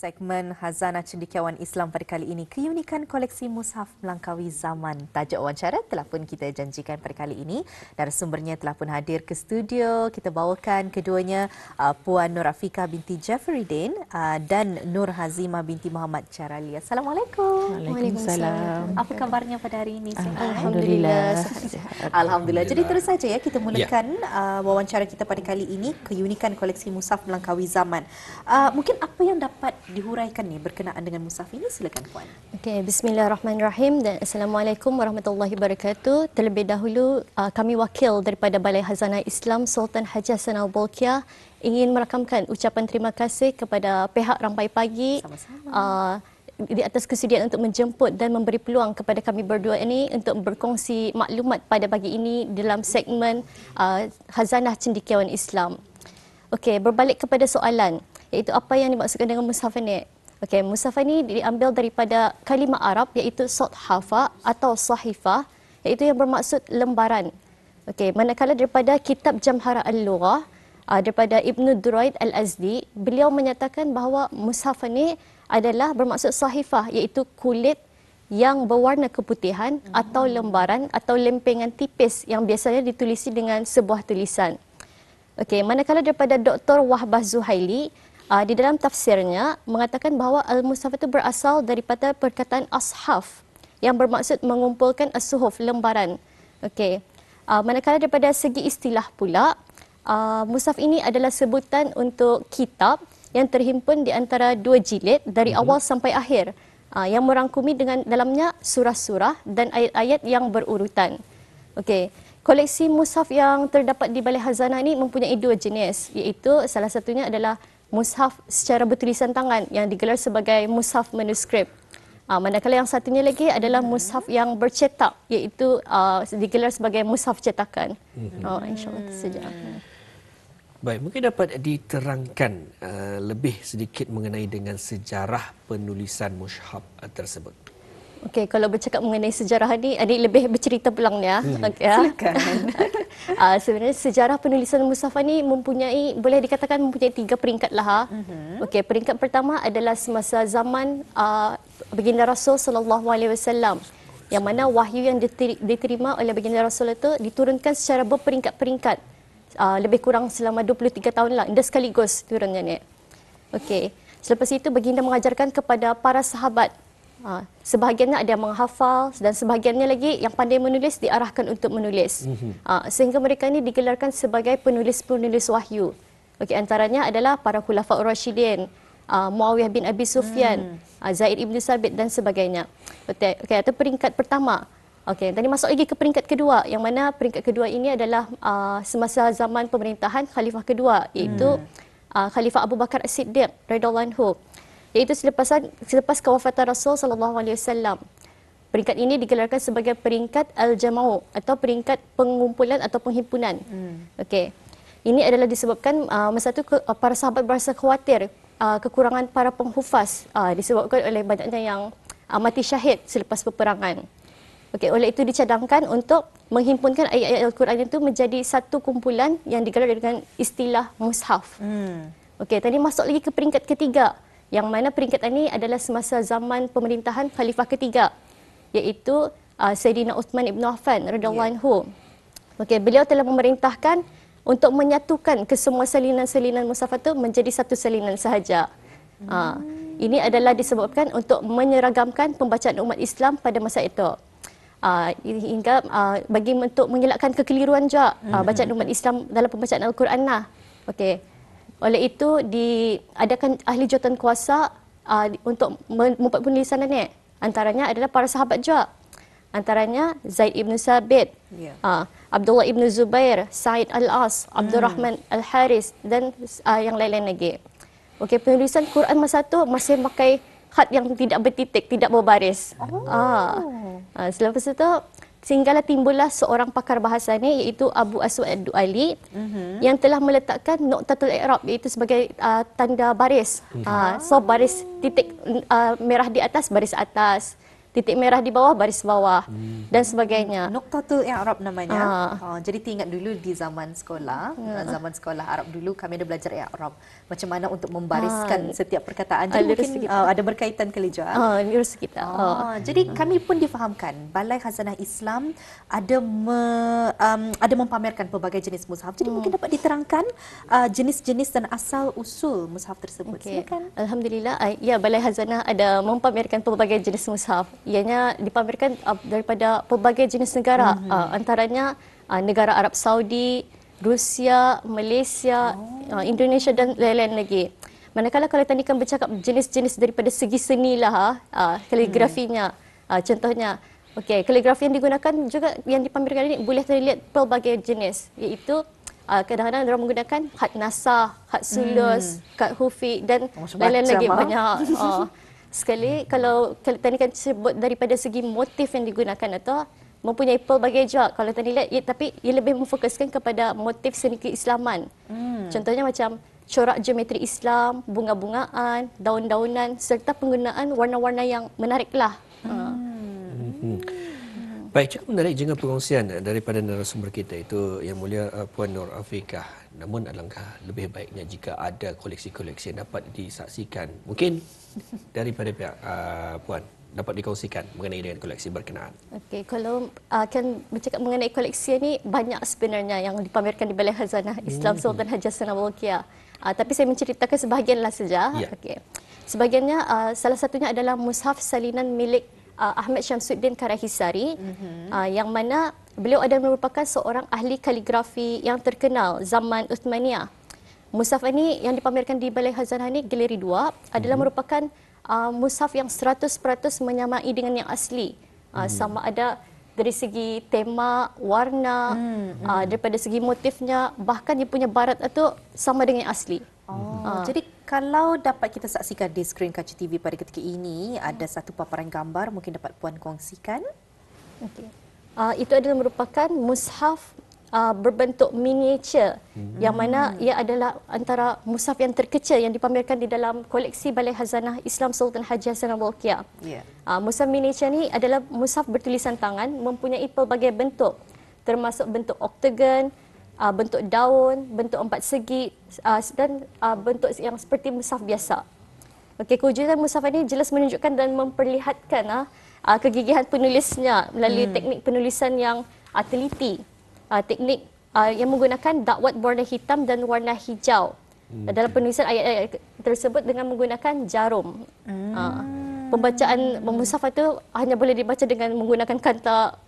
Segmen Khazanah Cendekiawan Islam pada kali ini, keunikan koleksi mushaf melangkaui zaman. Tajuk wawancara telah pun kita janjikan pada kali ini. Narasumbernya telah pun hadir ke studio. Kita bawakan keduanya, Puan Nur Afiqah binti Jafaruddin dan Nur Hazimah binti Muhammad Charali. Assalamualaikum. Waalaikumsalam. Apa kabarnya pada hari ini? Alhamdulillah. Alhamdulillah. Jadi terus saja ya kita mulakan wawancara kita pada kali ini, keunikan koleksi mushaf melangkaui zaman. Mungkin apa yang dapat dihuraikan ni berkenaan dengan mushaf ini? Silakan Puan. Okey, bismillahirrahmanirrahim dan assalamualaikum warahmatullahi wabarakatuh. Terlebih dahulu kami wakil daripada Balai Khazanah Islam Sultan Haji Hassanal Bolkiah ingin merakamkan ucapan terima kasih kepada pihak Rampai Pagi di atas kesediaan untuk menjemput dan memberi peluang kepada kami berdua ini untuk berkongsi maklumat pada pagi ini dalam segmen Khazanah Cendekiawan Islam. Okey, berbalik kepada soalan, iaitu apa yang dimaksudkan dengan mushaf ini. Okey, mushaf ini diambil daripada kalimah Arab iaitu sahafah atau sahifah, iaitu yang bermaksud lembaran. Okey, manakala daripada kitab Jamhara Al-Lughah daripada Ibnu Duraid Al-Azdi, beliau menyatakan bahawa mushaf ini adalah bermaksud sahifah, iaitu kulit yang berwarna keputihan atau lembaran atau lempengan tipis yang biasanya ditulisi dengan sebuah tulisan. Okey, manakala daripada Dr. Wahbah Zuhaili di dalam tafsirnya mengatakan bahawa al-mushaf itu berasal daripada perkataan ashaf yang bermaksud mengumpulkan as-suhuf, lembaran. Okey. Manakala daripada segi istilah pula, mushaf ini adalah sebutan untuk kitab yang terhimpun di antara dua jilid dari awal sampai akhir, yang merangkumi dengan dalamnya surah-surah dan ayat-ayat yang berurutan. Okey. Koleksi mushaf yang terdapat di Balai Khazanah ini mempunyai dua jenis, iaitu salah satunya adalah mushaf secara bertulisan tangan yang digelar sebagai mushaf manuskrip. Manakala yang satunya lagi adalah mushaf yang bercetak, iaitu digelar sebagai mushaf cetakan. InsyaAllah itu saja. Baik, mungkin dapat diterangkan lebih sedikit mengenai dengan sejarah penulisan mushaf tersebut. Okey, kalau bercakap mengenai sejarah ni, adik lebih bercerita pulang ya. Silakan. Sebenarnya sejarah penulisan mushaf ni boleh dikatakan mempunyai 3 peringkat lah. Okey, peringkat pertama adalah semasa zaman baginda Rasul sallallahu alaihi wasallam, yang mana wahyu yang diterima oleh baginda Rasul itu diturunkan secara berperingkat-peringkat. Lebih kurang selama 23 tahun lah, dah sekaligus turunnya ni. Okey, selepas itu baginda mengajarkan kepada para sahabat. Sebahagiannya ada yang menghafal dan sebahagiannya lagi yang pandai menulis diarahkan untuk menulis. Sehingga mereka ini digelarkan sebagai penulis-penulis wahyu. Okey, antaranya adalah para khulafaur rasyidin, Muawiyah bin Abi Sufyan, Zaid ibn Sabit dan sebagainya. Okey, itu peringkat pertama. Okey, tadi masuk lagi ke peringkat kedua, yang mana peringkat kedua ini adalah semasa zaman pemerintahan khalifah kedua, iaitu Khalifah Abu Bakar As-Siddiq radhiyallahu anhu. Iaitu selepas kewafatan Rasul sallallahu alaihi wasallam. Peringkat ini digelarkan sebagai peringkat al-jama'u atau peringkat pengumpulan atau penghimpunan. Okey. Ini adalah disebabkan masa itu para sahabat berasa khawatir kekurangan para penghufaz disebabkan oleh banyaknya yang mati syahid selepas peperangan. Okey, oleh itu dicadangkan untuk menghimpunkan ayat-ayat Al-Quran itu menjadi satu kumpulan yang digelar dengan istilah mushaf. Okey, tadi masuk lagi ke peringkat ketiga, yang mana peringkat ini adalah semasa zaman pemerintahan khalifah ketiga, iaitu Sayyidina Uthman ibn Affan radhiyallahu anhu. Okey, beliau telah memerintahkan untuk menyatukan kesemua salinan-salinan mushaf itu menjadi satu salinan sahaja. Ini adalah disebabkan untuk menyeragamkan pembacaan umat Islam pada masa itu. Hingga bagi untuk mengelakkan kekeliruan juga bacaan umat Islam dalam pembacaan Al-Quran lah. Okey. Oleh itu diadakan ahli jawatan kuasa untuk membuat penulisan ini. Antaranya adalah para sahabat juga. Antaranya Zaid ibn Sabit, Abdullah ibn Zubair, Sa'id al-As, Abdul Rahman al-Haris dan yang lain-lain lagi. Okey, penulisan Quran masa itu masih pakai khat yang tidak bertitik, tidak berbaris. Selepas itu sehinggalah timbullah seorang pakar bahasa ni, iaitu Abu Aswad Ad-Du'ali, yang telah meletakkan noqtatul i'rab, iaitu sebagai tanda baris. So baris titik merah di atas, baris atas, titik merah di bawah, baris bawah dan sebagainya. Nuqtatul I'rab namanya. Jadi ingat dulu di zaman sekolah, Arab dulu kami ada belajar I'rab. Macam mana untuk membariskan setiap perkataan. Jadi mungkin ada berkaitan ke Lija. Lurus kita. Jadi kami pun difahamkan Balai Khazanah Islam ada mempamerkan pelbagai jenis mushaf. Jadi mungkin dapat diterangkan jenis-jenis dan asal usul mushaf tersebut. Silakan. Alhamdulillah, ya, Balai Khazanah ada mempamerkan pelbagai jenis mushaf. Ianya dipamerkan daripada pelbagai jenis negara, antaranya negara Arab Saudi, Rusia, Malaysia, Indonesia dan lain-lain lagi. Manakala kalau tadi kan bercakap jenis-jenis daripada segi seni lah, kaligrafinya, contohnya, kaligrafi yang digunakan juga yang dipamerkan ini boleh terlihat pelbagai jenis, iaitu kadang-kadang orang menggunakan khat nasah, khat sulus, khat hufi dan lain-lain lagi banyak. Sekali kalau tadi kan sebut daripada segi motif yang digunakan atau mempunyai pelbagai juga. Kalau tadi lihat tapi ia lebih memfokuskan kepada motif seni keislaman. Contohnya macam corak geometri Islam, bunga-bungaan, daun-daunan serta penggunaan warna-warna yang menariklah. Baik, cukup menarik juga perkongsian daripada narasumber kita itu Yang Mulia Puan Nur Afiqah. Namun alangkah lebih baiknya jika ada koleksi-koleksi yang dapat disaksikan. Mungkin daripada pihak Puan dapat dikongsikan mengenai dengan koleksi berkenaan. Kalau akan bercakap mengenai koleksi ini, banyak sebenarnya yang dipamerkan di Balai Khazanah Islam Sultan Haji Hassanal Bolkiah. Tapi saya menceritakan sebahagianlah saja. Sebahagiannya, salah satunya adalah mushaf salinan milik Ahmad Syamsuddin Karahisari, yang mana beliau adalah merupakan seorang ahli kaligrafi yang terkenal zaman Uthmaniyah. Mushaf ini yang dipamerkan di Balai Khazanah ini, Galeri 2, adalah merupakan mushaf yang 100% menyamai dengan yang asli. Sama ada dari segi tema, warna, daripada segi motifnya, bahkan dia punya barat itu sama dengan yang asli. Jadi kalau dapat kita saksikan di skrin Kaca TV pada ketika ini, ada satu paparan gambar mungkin dapat Puan kongsikan. Itu adalah merupakan mushaf berbentuk miniature, yang mana ia adalah antara mushaf yang terkecil yang dipamerkan di dalam koleksi Balai Khazanah Islam Sultan Haji Hassanal Bolkiah. Mushaf miniature ni adalah mushaf bertulisan tangan, mempunyai pelbagai bentuk, termasuk bentuk oktagon, bentuk daun, bentuk empat segi dan bentuk yang seperti mushaf biasa. Kewujudan mushaf ini jelas menunjukkan dan memperlihatkan kegigihan penulisnya melalui teknik penulisan yang teliti. Teknik yang menggunakan dakwat warna hitam dan warna hijau. Dalam penulisan ayat-ayat tersebut dengan menggunakan jarum. Pembacaan mushaf itu hanya boleh dibaca dengan menggunakan kata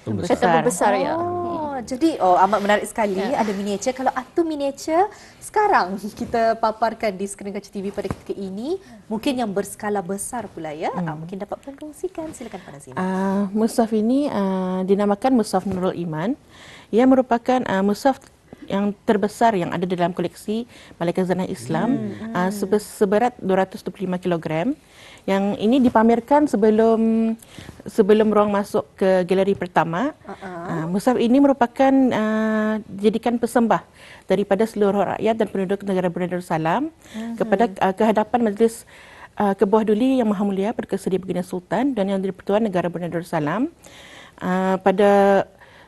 pembesar. Ya. Jadi amat menarik sekali, ada miniature. Kalau atu miniature sekarang kita paparkan di skrin Kaca TV pada ketika ini, mungkin yang berskala besar pula ya. Mungkin dapat Puan kongsikan. Silakan Puan Azimah. Mushaf ini dinamakan Mushaf Nurul Iman. Ia merupakan mushaf yang terbesar yang ada dalam koleksi Balai Khazanah Islam, seberat 225 kg. Yang ini dipamerkan sebelum ruang masuk ke galeri pertama. Mushaf ini merupakan dijadikan persembah daripada seluruh rakyat dan penduduk negara Brunei Darussalam kepada kehadapan Majlis Kebawah Duli Yang Maha Mulia Perkesedia Baginda Sultan dan Yang di-Pertuan Negara Brunei Darussalam pada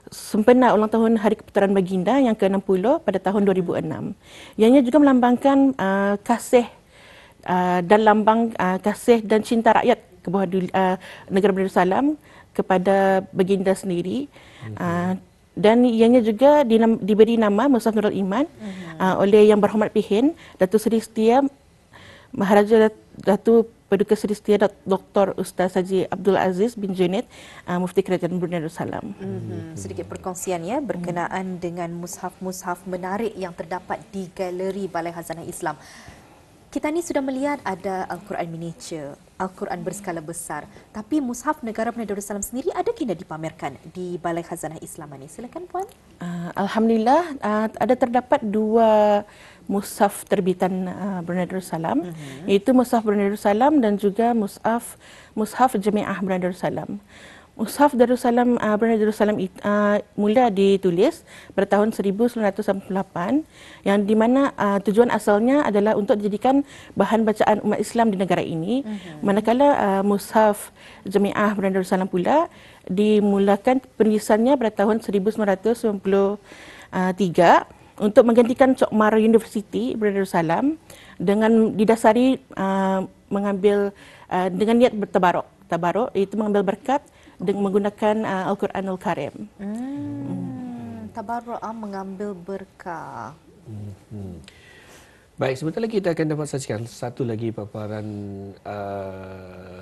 sempena ulang tahun Hari Keputeraan Baginda yang ke-60 pada tahun 2006. Ianya juga melambangkan kasih dan lambang kasih dan cinta rakyat ke bawah negara Brunei Darussalam kepada baginda sendiri. Dan ianya juga diberi nama Mushaf Nurul Iman oleh Yang Berhormat Pihin Datuk Seri Setia Maharaja Datuk Paduka Seri Setia Dr. Ustaz Haji Abdul Aziz bin Junaid, Mufti Kerajaan Brunei Darussalam. Sedikit perkongsian ya berkenaan dengan mushaf-mushaf menarik yang terdapat di Galeri Balai Khazanah Islam. Kita ni sudah melihat ada Al-Quran miniature, Al-Quran berskala besar. Tapi mushaf negara Brunei Darussalam sendiri ada kena dipamerkan di Balai Khazanah Islam ini. Silakan Puan. Alhamdulillah ada terdapat dua mushaf terbitan Brunei Darussalam, iaitu mushaf Brunei Darussalam dan juga mushaf Jamiah Brunei Darussalam. Mushaf Darussalam Bernard Darussalam mula ditulis pada tahun 1998 yang di mana tujuan asalnya adalah untuk dijadikan bahan bacaan umat Islam di negara ini. Manakala Mushaf Jamiah Bernard Darussalam pula dimulakan penulisannya pada tahun 1993 untuk menggantikan Cokmar University Bernard Darussalam dengan didasari mengambil dengan niat tabaruk iaitu mengambil berkat dengan menggunakan Al-Quranul Karim. Tabarruk mengambil berkah. Baik, sebentar lagi kita akan dapat saksikan satu lagi paparan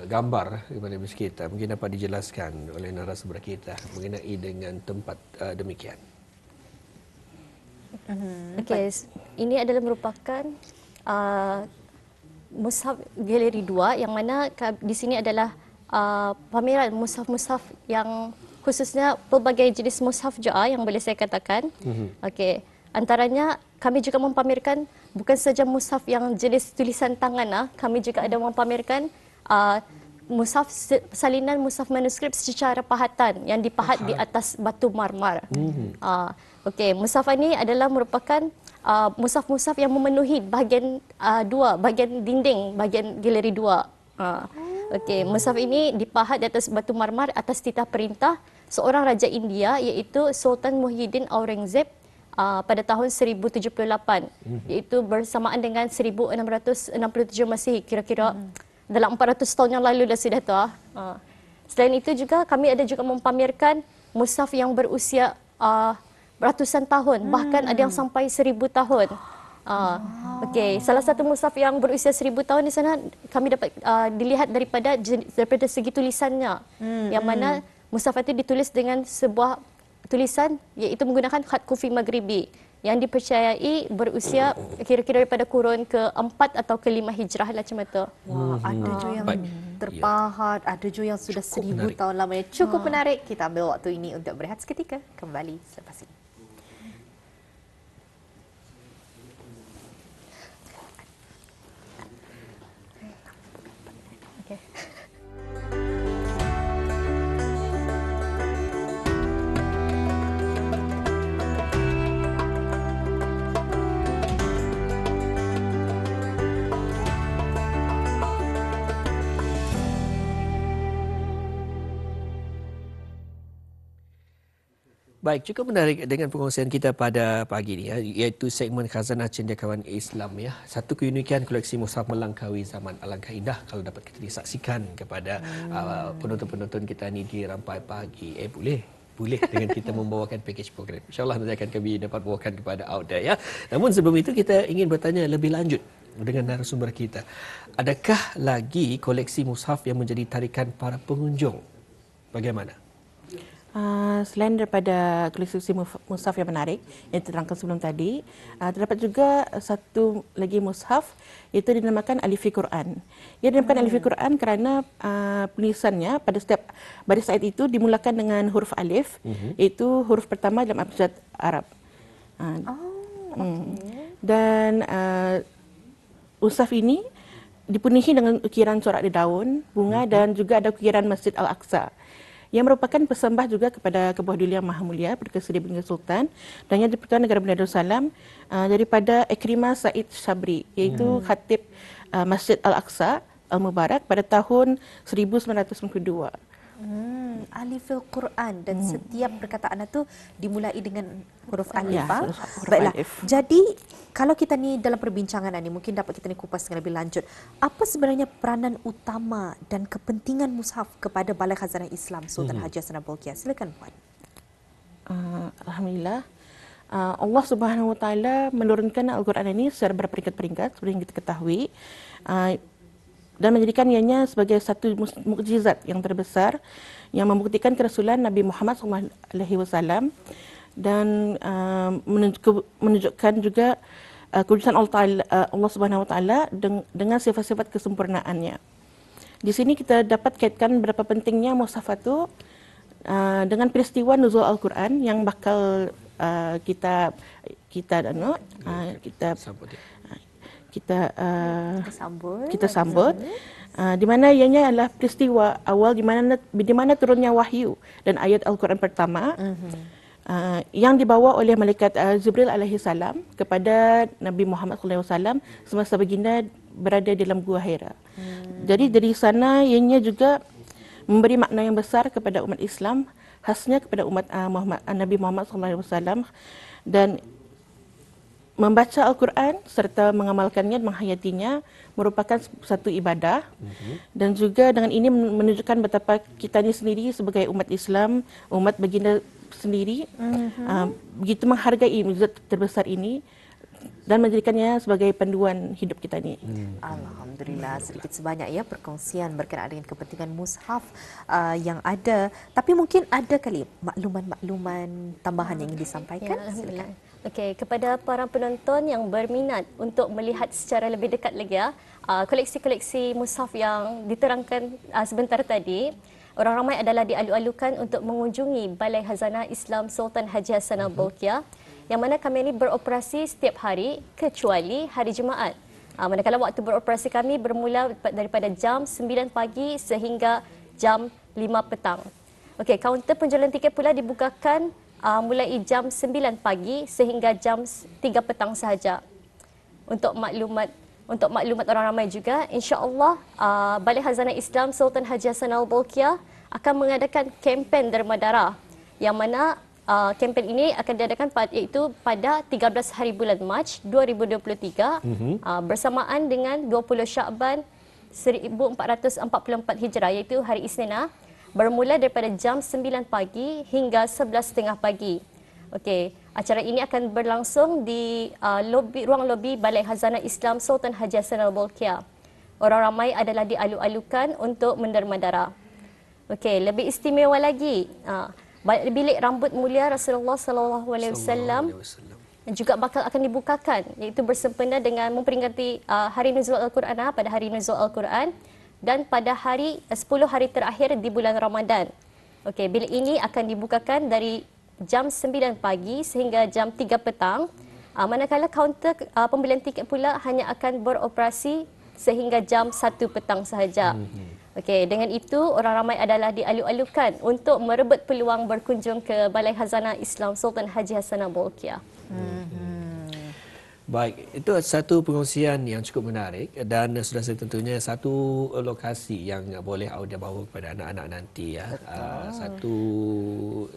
gambar daripada Miss kita. Mungkin dapat dijelaskan oleh narasumber kita mengenai dengan tempat demikian. Okey, ini adalah merupakan Mushaf Galeri 2 yang mana di sini adalah pameran mushaf-mushaf yang khususnya pelbagai jenis mushaf juga yang boleh saya katakan. Okey, antaranya kami juga mempamerkan bukan saja mushaf yang jenis tulisan tangan, kami juga ada mempamerkan mushaf salinan mushaf manuskrip secara pahatan yang dipahat di atas batu marmar. Okey, mushaf ini adalah merupakan mushaf-mushaf yang memenuhi bahagian bahagian dinding, bahagian galeri 2. Okey, mushaf ini dipahat di atas batu marmar atas titah perintah seorang raja India iaitu Sultan Muhyiddin Aurangzeb pada tahun 1078 iaitu bersamaan dengan 1667 Masihi, kira-kira dalam 400 tahun yang lalu dah sudah tu. Selain itu juga kami ada juga mempamerkan mushaf yang berusia ratusan tahun, bahkan ada yang sampai 1000 tahun. Okey, salah satu mushaf yang berusia 1000 tahun di sana kami dapat dilihat daripada segi tulisannya, yang mana mushaf itu ditulis dengan sebuah tulisan iaitu menggunakan khat kufi maghribi yang dipercayai berusia kira-kira daripada kurun ke-4 atau ke-5 Hijrah lah macam tu. Wah, ada juga yang terpahat, ada juga yang sudah 1000 tahun lamanya. Cukup menarik. Kita ambil waktu ini untuk berehat seketika. Kembali selepas ini. Baik, cukup menarik dengan pengongsian kita pada pagi ini, iaitu segmen Khazanah Cendekiawan Islam. Satu keunikan koleksi mushaf melangkaui zaman. Alangkah indah kalau dapat kita disaksikan kepada penonton-penonton kita ni di Rampai Pagi. Boleh dengan kita membawakan package program. InsyaAllah nanti akan kami dapat bawakan kepada Auda. Namun sebelum itu kita ingin bertanya lebih lanjut dengan narasumber kita. Adakah lagi koleksi mushaf yang menjadi tarikan para pengunjung? Bagaimana? Selain daripada koleksi mushaf yang menarik yang diterangkan sebelum tadi, terdapat juga satu lagi mushaf iaitu dinamakan Alifi Quran. Ia dinamakan Alifi Quran kerana penulisannya pada setiap baris ayat itu dimulakan dengan huruf alif, iaitu huruf pertama dalam abjad Arab. Dan mushaf ini dipenuhi dengan ukiran corak daun, bunga dan juga ada ukiran Masjid Al-Aqsa, yang merupakan persembah juga kepada Kebuah Duli Yang Maha Mulia Perkasa Baginda Sultan dan yang di-Pertuan Negara Brunei Darussalam daripada Ikrimah Said Sabri, iaitu khatib Masjid Al-Aqsa Al-Mubarak pada tahun 1992. Alifil Quran dan setiap perkataan itu dimulai dengan huruf alif. Baiklah. Jadi kalau kita ni dalam perbincangan ni mungkin dapat kita ni kupas dengan lebih lanjut. Apa sebenarnya peranan utama dan kepentingan mushaf kepada Balai Khazanah Islam Sultan Haji Hassanal Bolkiah? Silakan Puan. Alhamdulillah. Allah Subhanahu Wa Taala menurunkan Al-Quran ini secara berperingkat-peringkat seperti yang kita ketahui. Dan menjadikan ianya sebagai satu mukjizat yang terbesar yang membuktikan kerasulan Nabi Muhammad SAW dan menunjukkan juga kewujudan Allah Subhanahu Wa Taala dengan sifat-sifat kesempurnaannya. Di sini kita dapat kaitkan berapa pentingnya mushaf itu dengan peristiwa nuzul Al-Quran yang bakal kita sambut Di mana ianya adalah peristiwa awal di mana turunnya wahyu dan ayat Al-Quran pertama yang dibawa oleh malaikat Jibril alaihi salam kepada Nabi Muhammad sallallahu alaihi wasallam semasa baginda berada dalam Gua Hira. Jadi dari sana ianya juga memberi makna yang besar kepada umat Islam, khasnya kepada umat Nabi Muhammad sallallahu alaihi wasallam, dan membaca Al-Quran serta mengamalkannya, menghayatinya merupakan satu ibadah. Dan juga dengan ini menunjukkan betapa kita ini sendiri sebagai umat Islam, umat baginda sendiri, begitu menghargai mukjizat terbesar ini dan menjadikannya sebagai panduan hidup kita ini. Alhamdulillah, sedikit sebanyak ya perkongsian berkenaan dengan kepentingan mushaf yang ada. Tapi mungkin ada kali makluman-makluman tambahan yang ingin disampaikan? Ya, Alhamdulillah. Okey, kepada para penonton yang berminat untuk melihat secara lebih dekat lagi koleksi-koleksi mushaf yang diterangkan sebentar tadi, orang ramai adalah dialu-alukan untuk mengunjungi Balai Khazanah Islam Sultan Haji Hassanal Bolkiah, yang mana kami ini beroperasi setiap hari kecuali hari Jumaat. Manakala waktu beroperasi kami bermula daripada jam 9 pagi sehingga jam 5 petang. Okey, kaunter penjualan tiket pula dibukakan mulai jam 9 pagi sehingga jam 3 petang sahaja. Untuk maklumat orang ramai juga, insya-Allah Balai Khazanah Islam Sultan Haji Hassanal Bolkiah akan mengadakan kempen derma darah, yang mana kempen ini akan diadakan iaitu pada 13 hari bulan Mac 2023 bersamaan dengan 20 Syakban 1444 Hijrah, iaitu hari Isnin, bermula daripada jam 9 pagi hingga 11.30 pagi. Okey, acara ini akan berlangsung di ruang lobi Balai Khazanah Islam Sultan Haji Hassanal Bolkiah. Orang ramai adalah dialu-alukan untuk menderma darah. Okey, lebih istimewa lagi, bilik rambut mulia Rasulullah sallallahu alaihi wasallam juga bakal akan dibukakan, iaitu bersempena dengan memperingati hari nuzul Al-Quran pada hari nuzul Al-Quran dan pada 10 hari terakhir di bulan Ramadan. Okey, bilik ini akan dibukakan dari jam 9 pagi sehingga jam 3 petang. Manakala kaunter pembelian tiket pula hanya akan beroperasi sehingga jam 1 petang sahaja. Okey, dengan itu orang ramai adalah dialu-alukan untuk merebut peluang berkunjung ke Balai Khazanah Islam Sultan Haji Hassanal Bolkiah. Baik, itu satu perkongsian yang cukup menarik dan sudah tentunya satu lokasi yang boleh Audia bawa kepada anak-anak nanti ya. Satu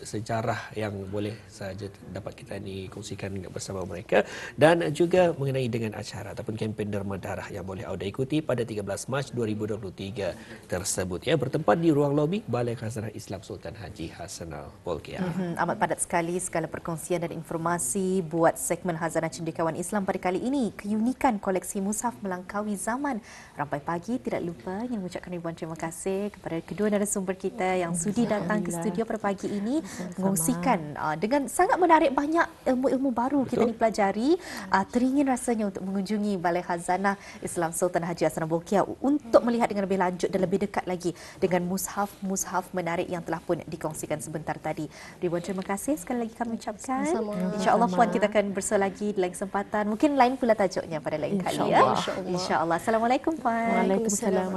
sejarah yang boleh saja dapat kita ni kongsikan bersama mereka, dan juga mengenai dengan acara ataupun kempen derma darah yang boleh Audia ikuti pada 13 Mac 2023 tersebut ya, bertempat di ruang lobi Balai Khazanah Islam Sultan Haji Hassanal Bolkiah. Amat padat sekali segala perkongsian dan informasi buat segmen Khazanah Cendekiawan Islam pada kali ini. Keunikan koleksi mushaf melangkaui zaman. Rampai pagi tidak lupa ingin mengucapkan ribuan terima kasih kepada kedua narasumber kita yang sudi datang ke studio pada pagi ini mengongsikan dengan sangat menarik, banyak ilmu-ilmu baru kita dipelajari. Teringin rasanya untuk mengunjungi Balai Khazanah Islam Sultan Haji Hassanal Bolkiah untuk melihat dengan lebih lanjut dan lebih dekat lagi dengan mushaf-mushaf menarik yang telah pun dikongsikan sebentar tadi. Ribuan terima kasih sekali lagi kami ucapkan. InsyaAllah Puan kita akan bersua lagi di lain kesempatan. Mungkin lain pula tajuknya pada lain kali ya. InsyaAllah. Assalamualaikum Puan. Waalaikumsalam.